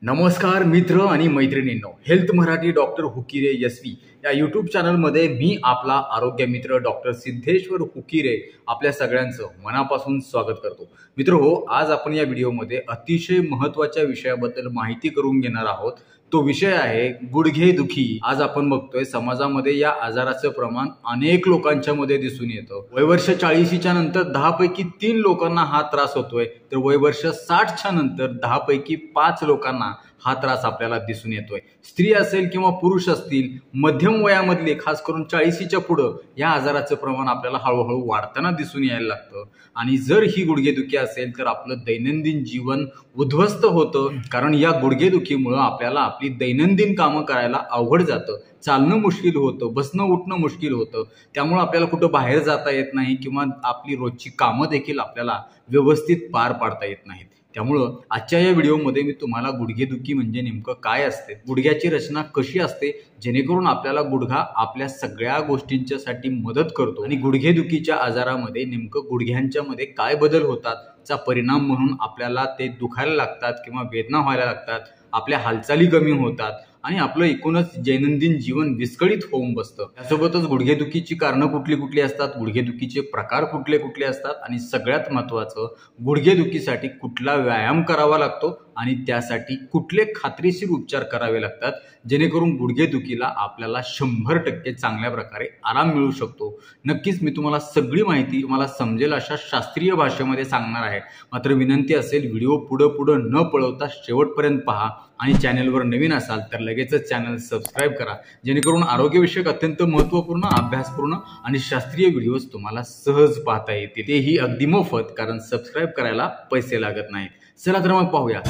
नमस्कार मित्र आणि मैत्रिणींनो, हेल्थ मराठी डॉक्टर हुकिरे यस्वी या यूट्यूब चॅनलमध्ये मी आपला आरोग्य मित्र डॉक्टर सिद्धेश्वर हुकिरे आपल्या सगळ्यांचं मनापासून स्वागत करतो। मित्र हो, आज आपण या व्हिडिओमध्ये अतिशय महत्त्वाच्या विषयाबद्दल माहिती करून घेणार आहोत। तो विषय आहे गुडघेदुखी। आज आपण बघतोय समाजामध्ये या आजाराचं प्रमाण अनेक लोकांच्या मध्ये दिसून येतं। वयवर्ष 40च्या नंतर 10 पैकी 3 लोकांना हा त्रास होतोय, तर वयवर्ष 60च्या नंतर 10 पैकी 5 लोकांना हा त्रास आपल्याला दिसून येतोय। स्त्री असेल किंवा पुरुष असतील, मध्यम वयामधले खास करून 40च्या पुढे या आजाराचं प्रमाण आपल्याला हळूहळू वाढताना दिसून यायला लागतं। आणि जर ही गुडघेदुखी असेल तर आपलं दैनंदिन जीवन उद्ध्वस्त होतं, कारण या गुडघेदुखीमुळे आपल्याला आपली दैनंदिन कामं करायला अवघड जातं। चालणं मुश्किल होतं, बसणं उठणं मुश्किल होतं, त्यामुळे आपल्याला कुठं बाहेर जाता येत नाही किंवा आपली रोजची कामं देखील आपल्याला व्यवस्थित पार पाडता येत नाहीत। त्यामुळं आजच्या या व्हिडिओमध्ये मी तुम्हाला गुडघेदुखी म्हणजे नेमकं काय असते, गुडघ्याची रचना कशी असते, जेणेकरून आपल्याला गुडघा आपल्या सगळ्या गोष्टींच्यासाठी मदत करतो आणि गुडघेदुखीच्या आजारामध्ये नेमकं गुडघ्यांच्या मध्ये काय बदल होतात चा परिणाम म्हणून आपल्याला ते दुखायला लागतात किंवा वेदना व्हायला लागतात, आपल्या हालचाली कमी होतात आणि आपलं एकूणच दैनंदिन जीवन विस्कळीत होऊन बसतं। त्यासोबतच गुडघेदुखीची कारणं कुठली कुठली असतात, गुडघेदुखीचे प्रकार कुठले कुठले असतात आणि सगळ्यात महत्त्वाचं गुडघेदुखीसाठी कुठला व्यायाम करावा लागतो आणि त्यासाठी कुठले खात्रीशीर उपचार करावे लागतात, जेणेकरून गुडघेदुखीला आपल्याला 100% चांगल्या प्रकारे आराम मिळू शकतो। नक्कीच मी तुम्हाला सगळी माहिती तुम्हाला समजेल अशा शास्त्रीय भाषेमध्ये सांगणार आहे। मात्र विनंती असेल, व्हिडिओ पुढे न पळवता शेवटपर्यंत पहा आणि चॅनलवर नवीन असाल तर लगेचच चॅनल सबस्क्राइब करा, जेणेकरून आरोग्यविषयक अत्यंत महत्त्वपूर्ण, अभ्यासपूर्ण आणि शास्त्रीय व्हिडिओज तुम्हाला सहज पाहता येतील, तेही अगदी मोफत, कारण सबस्क्राइब करायला पैसे लागत नाहीत। चला तर मग पाहूया।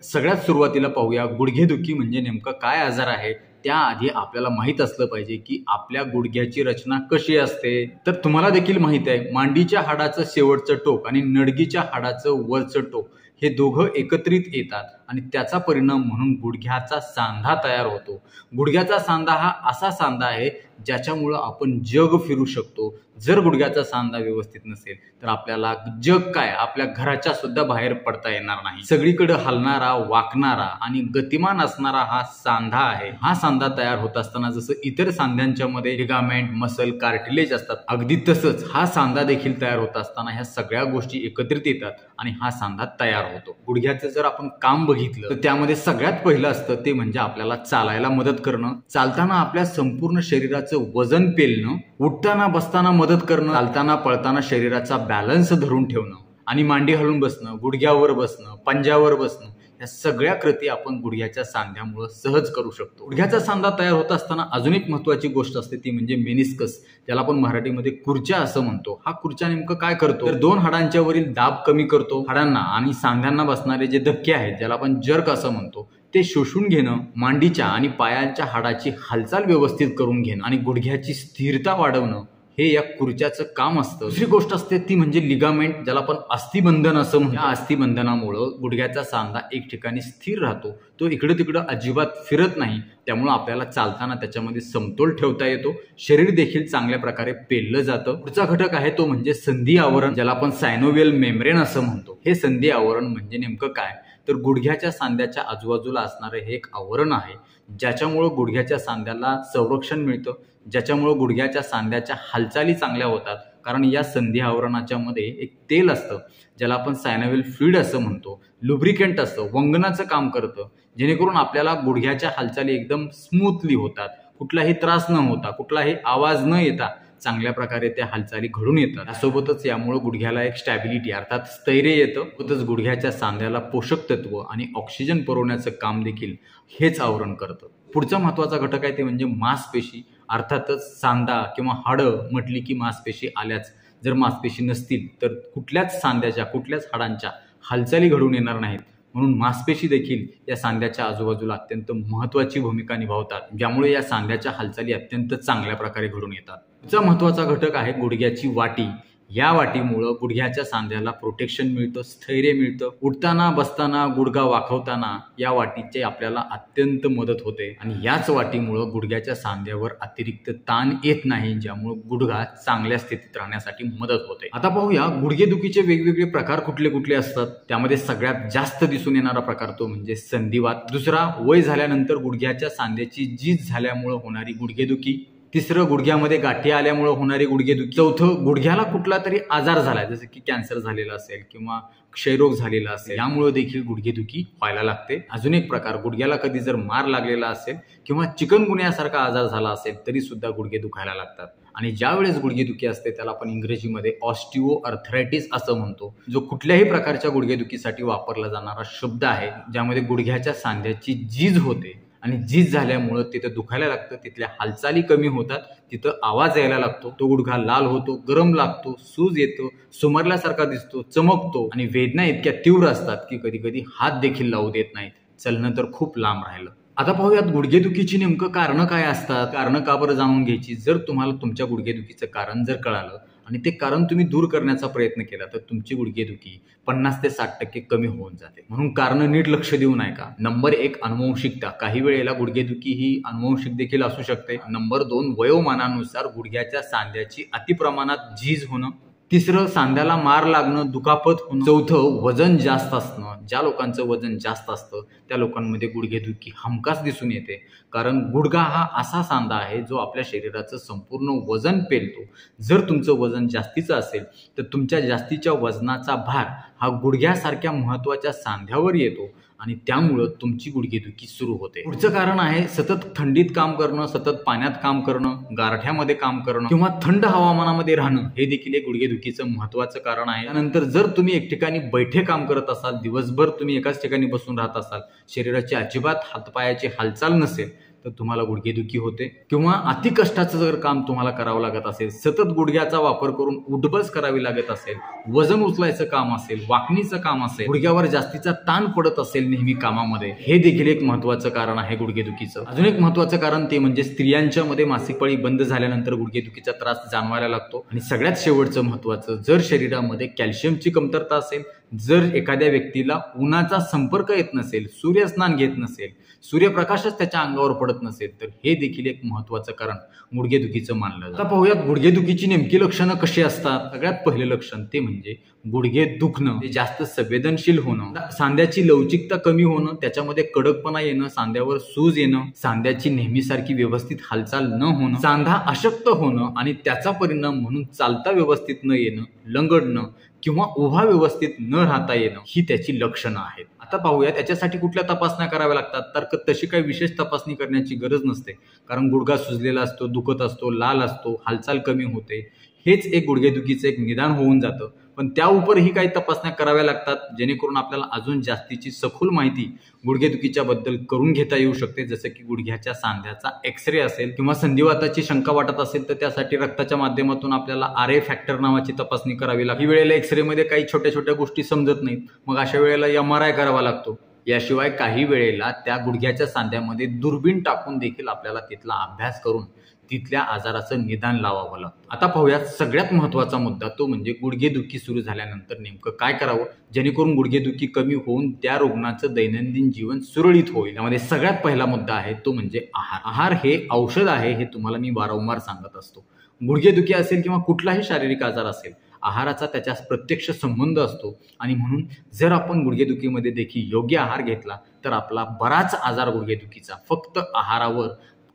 सगळ्यात सुरुवातीला पाहूया गुडघेदुखी म्हणजे नेमकं काय आजार आहे। त्याआधी आपल्याला माहित असलं पाहिजे की आपल्या गुडघ्याची रचना कशी असते। तर तुम्हाला देखील माहित आहे, मांडीच्या हाडाचं शेवटचं टोक आणि नडगीच्या हाडाचं वरचं टोक हे दोघं एकत्रित येतात आणि त्याचा परिणाम म्हणून गुडघ्याचा सांधा तयार होतो। गुडघ्याचा सांधा हा असा सांधा आहे ज्याच्यामुळे आपण जग फिरू शकतो। जर गुडघ्याचा सांधा व्यवस्थित नसेल तर आपल्याला जग काय, आपल्या घराच्या सुद्धा बाहेर पडता येणार नाही। सगळीकडे हलणारा, वाकणारा आणि गतिमान असणारा हा सांधा आहे। हा सांधा तयार होत असताना जसं इतर सांध्यांच्या मध्ये लिगामेंट, मसल, कार्टिलेज असतात, अगदी तसंच हा सांधा देखील तयार होत असताना ह्या सगळ्या गोष्टी एकत्रित येतात आणि हा सांधा तयार होतो। गुडघ्याचं जर आपण काम बघितलं तर त्यामध्ये सगळ्यात पहिलं असतं ते म्हणजे आपल्याला चालायला मदत करणं। चालताना आपल्या संपूर्ण शरीराचं वजन पेलणं, उठताना बसताना मदत करणं, चालताना पळताना शरीराचा बॅलन्स धरून ठेवणं आणि मांडी हलवून बसणं, गुडघ्यावर बसणं, पंजावर बसणं, या सगळ्या कृती आपण गुडघ्याच्या सांध्यामुळे सहज करू शकतो। गुडघ्याचा सांधा तयार होत असताना अजून एक महत्त्वाची गोष्ट असते ती म्हणजे मेनिस्कस, ज्याला आपण मराठीमध्ये खुर्च्या असं म्हणतो। हा खुर्च्या नेमकं काय करतो तर 2 हाडांच्या वरील दाब कमी करतो। हाडांना आणि सांध्यांना बसणारे जे धक्के आहेत, ज्याला आपण जर्क असं म्हणतो, ते शोषून घेणं, मांडीच्या आणि पायांच्या हाडाची हालचाल व्यवस्थित करून घेणं आणि गुडघ्याची स्थिरता वाढवणं, हे या खुर्च्याचं काम असतं। दुसरी गोष्ट असते ती म्हणजे लिगामेंट, ज्याला आपण अस्थिबंधन असं म्हणतो। या अस्थिबंधनामुळे गुडघ्याचा सांधा एक ठिकाणी स्थिर राहतो, तो इकडे तिकडे अजिबात फिरत नाही, त्यामुळे आपल्याला चालताना त्याच्यामध्ये समतोल ठेवता येतो। शरीर देखील चांगल्या प्रकारे पेललं जातं। पुढचा घटक आहे तो म्हणजे संधी आवरण, ज्याला आपण सायनोवियल मेम्ब्रेन असं म्हणतो। हे संधी आवरण म्हणजे नेमकं काय तर गुडघ्याच्या सांध्याच्या आजूबाजूला असणारे हे एक आवरण आहे, ज्याच्यामुळे गुडघ्याच्या सांध्याला संरक्षण मिळतं, ज्याच्यामुळे गुडघ्याच्या सांध्याच्या हालचाली चांगल्या होतात। कारण या संधी आवरणाच्या मध्ये एक तेल असतं, ज्याला आपण सायनोवियल फ्लुइड असं म्हणतो, लुब्रिकेंट असतं, वंगणाचं काम करतं, जेणेकरून आपल्याला गुडघ्याच्या हालचाली एकदम स्मूथली होतात, कुठलाही त्रास न होता, कुठलाही आवाज न येता चांगल्या प्रकारे त्या हालचाली घडून येतात। त्यासोबतच यामुळे गुडघ्याला एक स्टॅबिलिटी अर्थात स्थैर्य येतं। सोबतच गुडघ्याच्या सांध्याला पोषक तत्व आणि ऑक्सिजन पुरवण्याचं काम देखील हेच आवरण करतं। पुढचा महत्त्वाचा घटक आहे ते म्हणजे मांसपेशी। अर्थातच सांधा किंवा हाडं म्हटली की मांसपेशी आल्याच, जर मांसपेशी नसतील तर कुठल्याच सांध्याच्या, कुठल्याच हाडांच्या हालचाली घडून येणार नाहीत। म्हणून मांसपेशी देखील या सांध्याच्या आजूबाजूला अत्यंत महत्त्वाची भूमिका निभावतात, ज्यामुळे या सांध्याच्या हालचाली अत्यंत चांगल्या प्रकारे घडून येतात। पुढचा महत्त्वाचा घटक आहे गुडघ्याची वाटी। या वाटीमुळं गुडघ्याच्या सांध्याला प्रोटेक्शन मिळतं, स्थैर्य मिळतं. उठताना, बसताना, गुडघा वाकवताना या वाटीची आपल्याला अत्यंत मदत होते आणि याच वाटीमुळं गुडघ्याच्या सांध्यावर अतिरिक्त ताण येत नाही, ज्यामुळे गुडघा चांगल्या स्थितीत राहण्यासाठी मदत होते. आता पाहूया गुडघेदुखीचे वेगवेगळे प्रकार कुठले कुठले असतात. त्यामध्ये सगळ्यात जास्त दिसून येणारा प्रकार तो म्हणजे संधिवात. दुसरा, वय झाल्यानंतर गुडघ्याच्या सांध्याची झीज झाल्यामुळे होणारी गुडघेदुखी. तिसरं, गुडघ्यामध्ये गाठी आल्यामुळे होणारी गुडघेदुखी. चौथं, गुडघ्याला कुठला तरी आजार झालाय, जसं की कॅन्सर झालेला असेल किंवा क्षयरोग झालेला असेल, यामुळे देखील गुडघेदुखी व्हायला लागते. अजून एक प्रकार, गुडघ्याला कधी जर मार लागलेला असेल किंवा चिकनगुन्यासारखा आजार झाला असेल तरी सुद्धा गुडघे दुखायला लागतात. आणि ज्या वेळेस गुडघेदुखी असते त्याला आपण इंग्रजीमध्ये ऑस्टिओआर्थरायटिस असं म्हणतो, जो कुठल्याही प्रकारच्या गुडघेदुखीसाठी वापरला जाणारा शब्द आहे, ज्यामध्ये गुडघ्याच्या सांध्याची झीज होते आणि झीज झाल्यामुळं तिथं दुखायला लागतं, तिथल्या हालचाली कमी होतात, तिथं आवाज यायला लागतो, तो गुडघा लाल होतो, गरम लागतो, सूज येतो, सुमरल्यासारखा दिसतो, चमकतो आणि वेदना इतक्या तीव्र असतात की कधी कधी हात देखील लावू देत नाहीत, चलणं तर खूप लांब राहिलं. आता पाहूयात गुडघेदुखीची नेमकं कारणं काय असतात, कारणं का बरं जाणून घ्यायची. जर तुम्हाला तुमच्या गुडघेदुखीचं कारण जर कळालं आणि ते कारण तुम्ही दूर करण्याचा प्रयत्न केला तर तुमची गुडघेदुखी 50 ते 60% कमी होऊन जाते. म्हणून कारणं नीट लक्ष देऊ नये का. नंबर 1, अनुवंशिकता. काही वेळेला गुडघेदुखी ही अनुवंशिक देखील असू शकते. नंबर 2, वयोमानानुसार गुडघ्याच्या सांध्याची अतिप्रमाणात झीज होणं. तिसरं, सांध्याला मार लागणं, दुखापत होणं. चौथं, वजन जास्त असणं. ज्या लोकांचं वजन जास्त असतं त्या लोकांमध्ये गुडघेदुखी हमखास दिसून येते, कारण गुडघा हा असा सांधा आहे जो आपल्या शरीराचं संपूर्ण वजन पेलतो. जर तुमचं वजन जास्तीचं असेल तर तुमच्या जास्तीच्या वजनाचा भार हा गुडघ्यासारख्या महत्त्वाच्या सांध्यावर येतो आणि त्यामुळं तुमची गुडघेदुखी सुरू होते. पुढचं कारण आहे सतत थंडीत काम करणं, सतत पाण्यात काम करणं, गारठ्यामध्ये काम करणं किंवा थंड हवामानामध्ये राहणं, हे देखील एक गुडघेदुखीचं महत्त्वाचं कारण आहे. त्यानंतर जर तुम्ही एक ठिकाणी बैठे काम करत असाल, दिवसभर तुम्ही एकाच ठिकाणी बसून राहत असाल, शरीराची अजिबात हातपायाची हालचाल नसेल तर तुम्हाला गुडघेदुखी होते. किंवा अति कष्टाचं जर काम तुम्हाला करावं लागत असेल, सतत गुडघ्याचा वापर करून उठबस करावी लागत असेल, वजन उचलायचं काम असेल, वाकणीचं काम असेल, गुडघ्यावर जास्तीचा ताण पडत असेल नेहमी कामामध्ये, हे देखील एक महत्त्वाचं कारण आहे गुडघेदुखीचं. अजून एक महत्त्वाचं कारण ते म्हणजे स्त्रियांच्या मध्ये मासिक पाळी बंद झाल्यानंतर गुडघेदुखीचा त्रास जाणवायला लागतो. आणि सगळ्यात शेवटचं महत्त्वाचं, जर शरीरामध्ये कॅल्शियमची कमतरता असेल, जर एखाद्या व्यक्तीला उन्हाचा संपर्क येत नसेल, सूर्यस्नान घेत नसेल, सूर्यप्रकाशच त्याच्या अंगावर पडत नसेल, तर हे देखील एक महत्त्वाचं कारण गुडघेदुखीचं मानलं जातं. आता पाहूयात गुडघेदुखीची नेमकी लक्षणं कशी असतात. सगळ्यात पहिलं लक्षण ते म्हणजे गुडघे दुखणं, जास्त संवेदनशील होणं, सांध्याची लवचिकता कमी होणं, त्याच्यामध्ये कडकपणा येणं, सांध्यावर सूज येणं, सांध्याची नेहमीसारखी व्यवस्थित हालचाल न होणं, सांधा अशक्त होणं आणि त्याचा परिणाम म्हणून चालता व्यवस्थित न येणं, लंगडणं किंवा उभा व्यवस्थित न राहता येणं, ही त्याची लक्षणं आहेत. आता पाहूया त्याच्यासाठी कुठल्या तपासण्या कराव्या लागतात. तर तशी काही विशेष तपासणी करण्याची गरज नसते, कारण गुडघा सुजलेला असतो, दुखत असतो, लाल असतो, हालचाल कमी होते, हेच एक गुडघेदुखीचं एक निदान होऊन जातं. पण त्या उपरही काही तपासण्या कराव्या लागतात, जेणेकरून आपल्याला अजून जास्तीची सखोल माहिती गुडघेदुखीच्या बद्दल करून घेता येऊ शकते. जसं की गुडघ्याच्या सांध्याचा एक्सरे असेल किंवा संधिवाताची शंका वाटत असेल तर त्यासाठी रक्ताच्या माध्यमातून आपल्याला RA फॅक्टर नावाची तपासणी करावी लागते. ही वेळेला एक्सरे मध्ये काही छोट्या छोट्या गोष्टी समजत नाहीत, मग अशा वेळेला MRI करावा लागतो. याशिवाय काही वेळेला त्या गुडघ्याच्या सांध्यामध्ये दुर्बीण टाकून देखील आपल्याला तिथला अभ्यास करून तिथल्या आजाराचं निदान लावावं लागतं. आता पाहूयात सगळ्यात महत्त्वाचा मुद्दा, तो म्हणजे गुडघेदुखी सुरू झाल्यानंतर नेमकं काय करावं जेणेकरून गुडघेदुखी कमी होऊन त्या रुग्णाचं दैनंदिन जीवन सुरळीत होईल. त्यामध्ये सगळ्यात पहिला मुद्दा आहे तो म्हणजे आहार. आहार हे औषध आहे, हे तुम्हाला मी वारंवार सांगत असतो. गुडघेदुखी असेल किंवा कुठलाही शारीरिक आजार असेल, आहाराचा त्याच्या प्रत्यक्ष संबंध असतो आणि म्हणून जर आपण गुडघेदुखीमध्ये देखील योग्य आहार घेतला तर आपला बराच आजार गुडघेदुखीचा फक्त आहारावर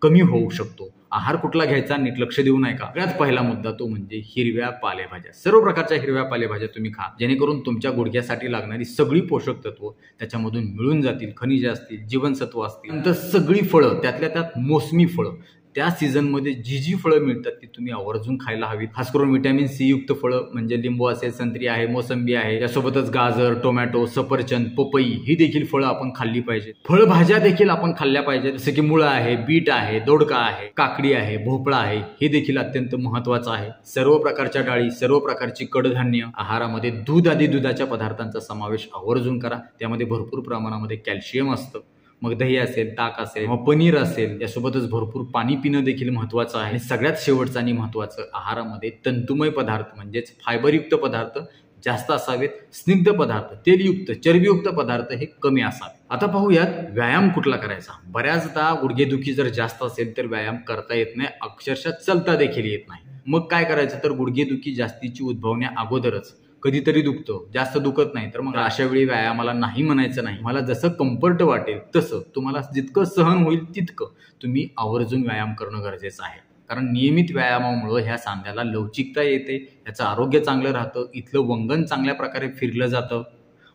कमी होऊ शकतो. आहार कुठला घ्यायचा नीट लक्ष देऊ नये का. सगळ्यात पहिला मुद्दा तो म्हणजे हिरव्या पालेभाज्या. सर्व प्रकारच्या हिरव्या पालेभाज्या तुम्ही खा, जेणेकरून तुमच्या गुडघ्यासाठी लागणारी सगळी पोषक तत्व त्याच्यामधून मिळून जातील. खनिजे असतील, जीवनसत्व असतील, नंतर सगळी फळं, त्यातल्या त्यात मोसमी फळं, त्या सीझनमध्ये जी फळं मिळतात ती तुम्ही आवर्जून खायला हवीत. खास करून व्हिटॅमिन C युक्त फळं म्हणजे लिंबू असेल, संत्री आहे, मोसंबी आहे, त्यासोबतच गाजर, टोमॅटो, सफरचंद, पपई ही देखील फळं आपण खाल्ली पाहिजे. फळभाज्या देखील आपण खाल्ल्या पाहिजे, जसे की मुळा आहे, बीट आहे, दोडका आहे, काकडी आहे, भोपळा आहे, हे देखील अत्यंत महत्त्वाचं आहे. सर्व प्रकारच्या डाळी, सर्व प्रकारची कडधान्य, आहारामध्ये दूध आदी दुधाच्या पदार्थांचा समावेश आवर्जून करा. त्यामध्ये भरपूर प्रमाणामध्ये कॅल्शियम असतं. मग दही असेल, ताक असेल, मग पनीर असेल, यासोबतच भरपूर पाणी पिणं देखील महत्वाचं आहे. आणि सगळ्यात शेवटचं आणि महत्वाचं, आहारामध्ये तंतुमय पदार्थ म्हणजेच फायबरयुक्त पदार्थ जास्त असावेत, स्निग्ध पदार्थ, तेलयुक्त, चरबीयुक्त पदार्थ हे कमी असावे. आता पाहूयात व्यायाम कुठला करायचा. बऱ्याचदा गुडघेदुखी जर जास्त असेल तर व्यायाम करता येत नाही, अक्षरशः चालता देखील येत नाही. मग काय करायचं, तर गुडघेदुखी जास्तीची उद्भवण्या अगोदरच कधीतरी दुखतं, जास्त दुखत नाही, तर मग अशा वेळी व्यायामाला नाही म्हणायचं नाही. मला जसं कम्फर्ट वाटेल तसं, तुम्हाला जितकं सहन होईल तितकं तुम्ही आवर्जून व्यायाम करणं गरजेचं आहे. कारण नियमित व्यायामामुळे ह्या सांध्याला लवचिकता येते, याचं आरोग्य चांगलं राहतं, इथलं वंगण चांगल्या प्रकारे फिरलं जातं,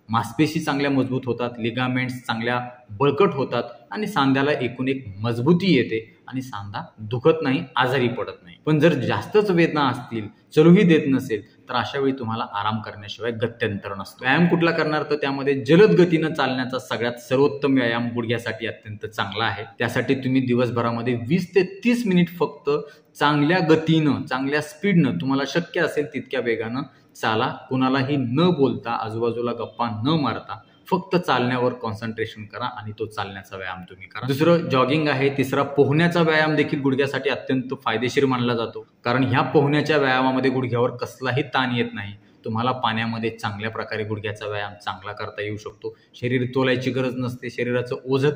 मांसपेशी चांगल्या मजबूत होतात, लिगामेंट्स चांगल्या बळकट होतात आणि सांध्याला एकूण एक मजबूती येते आणि सांधा दुखत नाही, आजारी पडत नाही. पण जर जास्तच वेदना असतील, चलूही देत नसेल, तर अशा वेळी तुम्हाला आराम करण्याशिवाय गत्यंतर नसतं. व्यायाम कुठला करणार, तर त्यामध्ये जलद गतीनं चालण्याचा सगळ्यात सर्वोत्तम व्यायाम गुडघ्यासाठी अत्यंत चांगला आहे. त्यासाठी तुम्ही दिवसभरामध्ये 20 ते 30 मिनिट फक्त चांगल्या गतीनं, चांगल्या स्पीडनं, तुम्हाला शक्य असेल तितक्या वेगानं चाला. कुणालाही न बोलता, आजूबाजूला गप्पा न मारता फक्त चालण्यावर कॉन्सन्ट्रेशन करा आणि तो चालण्याचा व्यायाम तुम्ही करा. दुसरं जॉगिंग आहे. तिसरा पोहण्याचा व्यायाम देखील गुडघ्यासाठी अत्यंत फायदेशीर मानला जातो, कारण ह्या पोहण्याच्या व्यायामामध्ये गुडघ्यावर कसलाही ताण येत नाही. तुम्हाला पाण्यामध्ये चांगल्या प्रकारे गुडघ्याचा व्यायाम चांगला करता येऊ शकतो. शरीर तोलायची गरज नसते, शरीराचं ओझं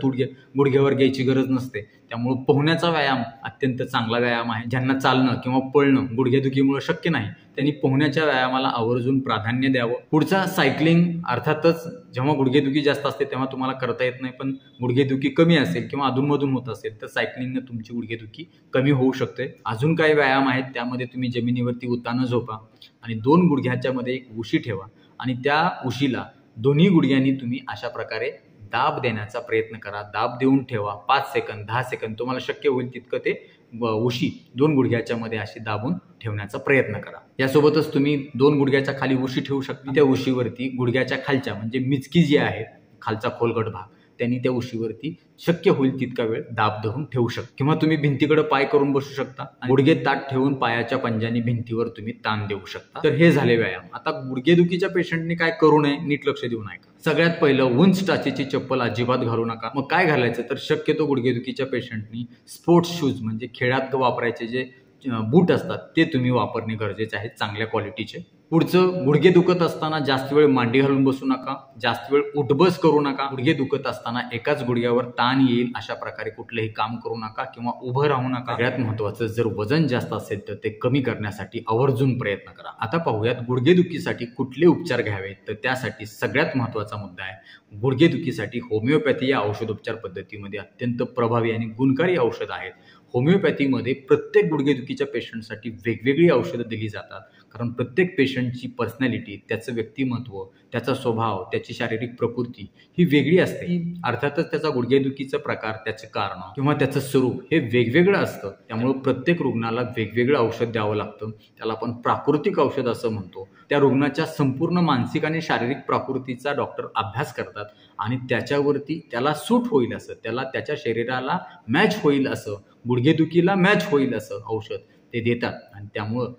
गुडघ्यावर घ्यायची गरज नसते. त्यामुळे पोहण्याचा व्यायाम अत्यंत चांगला व्यायाम आहे. ज्यांना चालणं किंवा पळणं गुडघेदुखीमुळे शक्य नाही, त्यांनी पोहण्याच्या व्यायामाला आवर्जून प्राधान्य द्यावं. पुढचा सायकलिंग. अर्थातच जेव्हा गुडघेदुखी जास्त असते तेव्हा तुम्हाला करता येत नाही, पण गुडघेदुखी कमी असेल किंवा अधूनमधून होत असेल तर सायकलिंगनं तुमची गुडघेदुखी कमी होऊ शकते. अजून काही व्यायाम आहेत, त्यामध्ये तुम्ही जमिनीवरती उतानं झोपा आणि 2 गुडघ्याच्या मध्ये एक उशी ठेवा आणि त्या उशीला दोन्ही गुडघ्यांनी तुम्ही अशा प्रकारे दाब देण्याचा प्रयत्न करा. दाब देऊन ठेवा 5 सेकंद, 10 सेकंद, तुम्हाला शक्य होईल तितकं ते उशी 2 गुडघ्याच्या मध्ये अशी दाबून ठेवण्याचा प्रयत्न करा. यासोबतच तुम्ही 2 गुडघ्याच्या खाली उशी ठेवू शकता. त्या उशीवरती गुडघ्याच्या खालच्या म्हणजे मिचकी जी आहे, खालचा खोलगट भाग, त्यांनी त्या उशीवरती शक्य होईल तितका वेळ दाब धरून ठेवू शकता. किंवा तुम्ही भिंतीकडे पाय करून बसू शकता. गुडघे ताठ ठेवून पायाच्या पंजानी भिंतीवर तुम्ही ताण देऊ शकता. तर हे झाले व्यायाम. आता गुडघेदुखीच्या पेशंटने काय करू नये, नीट लक्ष देऊ नये. सगळ्यात पहिलं, उंच टाचेची चप्पल अजिबात घालू नका. मग काय घालायचं, तर शक्यतो गुडघेदुखीच्या पेशंटनी स्पोर्ट्स शूज म्हणजे खेळात वापरायचे जे बूट असतात ते तुम्ही वापरणे गरजेचे आहे, चांगल्या क्वालिटीचे. पुढचं, गुडघे दुखत असताना जास्त वेळ मांडी घालून बसू नका, जास्त वेळ उठबस करू नका. गुडघे दुखत असताना एकाच गुडघ्यावर ताण येईल अशा प्रकारे कुठलंही काम करू नका किंवा उभं राहू नका. सगळ्यात महत्वाचं, जर वजन जास्त असेल तर ते कमी करण्यासाठी आवर्जून प्रयत्न करा. आता पाहूयात गुडघेदुखीसाठी कुठले उपचार घ्यावेत. तर त्यासाठी सगळ्यात महत्वाचा मुद्दा आहे, गुडघेदुखीसाठी होमिओपॅथी या औषधोपचार पद्धतीमध्ये अत्यंत प्रभावी आणि गुणकारी औषध आहेत. होमिओपॅथीमध्ये प्रत्येक गुडघेदुखीच्या पेशंटसाठी वेगवेगळी औषधं दिली जातात, कारण प्रत्येक पेशंटची पर्सनॅलिटी, त्याचं व्यक्तिमत्व, त्याचा स्वभाव, त्याची शारीरिक प्रकृती ही वेगळी असते. अर्थातच त्याचा गुडघेदुखीचा प्रकार, त्याचे कारण किंवा त्याचं स्वरूप हे वेगवेगळं असतं. त्यामुळे प्रत्येक रुग्णाला वेगवेगळं औषध द्यावं लागतं. त्याला आपण प्राकृतिक औषध असं म्हणतो. त्या रुग्णाच्या संपूर्ण मानसिक आणि शारीरिक प्रकृतीचा डॉक्टर अभ्यास करतात आणि त्याच्यावरती त्याला सूट होईल असं, त्याला त्याच्या शरीराला मॅच होईल असं, गुडघेदुखीला मॅच होईल असं औषध ते देतात. आणि त्यामुळं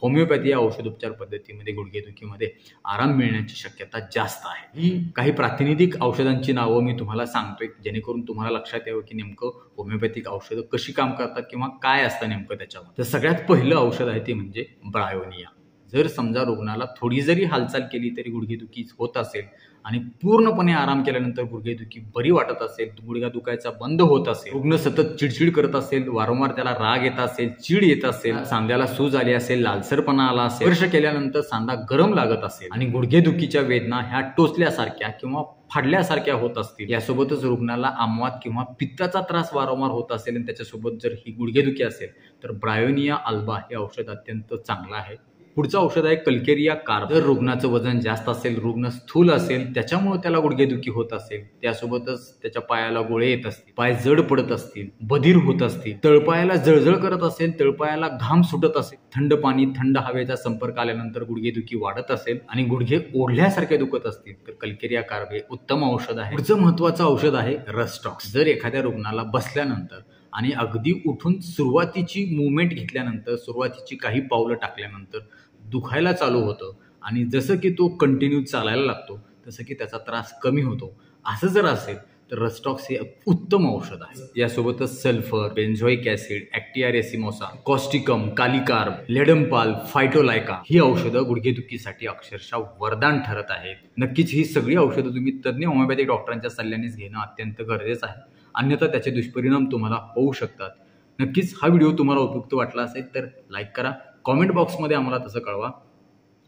होमिओपॅथी या औषधोपचार पद्धतीमध्ये गुडघेदुखीमध्ये आराम मिळण्याची शक्यता जास्त आहे. ही काही प्रातिनिधिक औषधांची नावं मी तुम्हाला सांगतोय, जेणेकरून तुम्हाला लक्षात यावं की नेमकं होमिओपॅथिक औषधं कशी काम करतात किंवा काय असतं नेमकं त्याच्यावर. तर सगळ्यात पहिलं औषध आहे ते म्हणजे ब्रायोनिया. जर समजा रुग्णाला थोडी जरी हालचाल केली तरी गुडघेदुखी होत असेल आणि पूर्णपणे आराम केल्यानंतर गुडघेदुखी बरी वाटत असेल, गुडघा दुखायचा बंद होत असेल, रुग्ण सतत चिडचिड करत असेल, वारंवार त्याला राग येत असेल, चीड येत असेल, सांध्याला सूज आली असेल, लालसरपणा आला असेल, स्पर्श केल्यानंतर सांधा गरम लागत असेल आणि गुडघेदुखीच्या वेदना ह्या टोचल्यासारख्या किंवा फाडल्यासारख्या होत असतील, यासोबतच रुग्णाला आमवात किंवा पित्ताचा त्रास वारंवार होत असेल आणि त्याच्यासोबत जर ही गुडघेदुखी असेल तर ब्रायोनिया अल्बा हे औषध अत्यंत चांगलं आहे. पुढचं औषध आहे कल्केरिया कार्ब. जर रुग्णाचं वजन जास्त असेल, रुग्ण स्थूल असेल, त्याच्यामुळे त्याला गुडघेदुखी होत असेल, त्यासोबतच त्याच्या पायाला गोळे येत असतील, पाय जड पडत असतील, बधीर होत असतील, तळपायाला जळजळ करत असेल, तळपायाला घाम सुटत असेल, थंड पाणी, थंड हवेचा संपर्क आल्यानंतर गुडघेदुखी वाढत असेल आणि गुडघे ओढल्यासारखे दुखत असतील तर कल्केरिया कार्ब हे उत्तम औषध आहे. पुढचं महत्वाचं औषध आहे रस्टॉक्स. जर एखाद्या रुग्णाला बसल्यानंतर आणि अगदी उठून सुरुवातीची मुवमेंट घेतल्यानंतर, सुरुवातीची काही पावलं टाकल्यानंतर दुखायला चालू होतं आणि जसं की तो कंटिन्यू चालायला लागतो तसं की त्याचा त्रास कमी होतो, असं जर असेल तर रस्टॉक्स हे उत्तम औषध आहे. यासोबतच सल्फर, बेन्झोइक ऍसिड, ॲक्टिआर एसिमोसा, कॉस्टिकम, कालिकार्ब, लेडमपाल, फायटोलायका ही औषधं गुडघेदुखीसाठी अक्षरशः वरदान ठरत आहेत. नक्कीच ही सगळी औषधं तुम्ही तज्ज्ञ होमिओपॅथिक डॉक्टरांच्या सल्ल्यानेच घेणं अत्यंत गरजेचं आहे, अन्यथा त्याचे दुष्परिणाम तुम्हाला होऊ शकतात. नक्कीच हा व्हिडिओ तुम्हाला उपयुक्त वाटला असेल तर लाईक करा, कॉमेंट बॉक्समध्ये आम्हाला तसं कळवा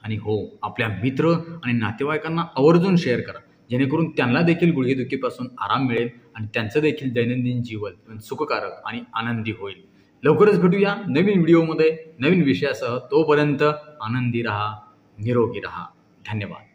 आणि हो, आपल्या मित्र आणि नातेवाईकांना आवर्जून शेअर करा, जेणेकरून त्यांना देखील गुडघेदुखीपासून आराम मिळेल आणि त्यांचं देखील दैनंदिन जीवन सुखकारक आणि आनंदी होईल. लवकरच भेटूया नवीन व्हिडिओमध्ये नवीन विषयासह. तोपर्यंत आनंदी रहा, निरोगी रहा. धन्यवाद.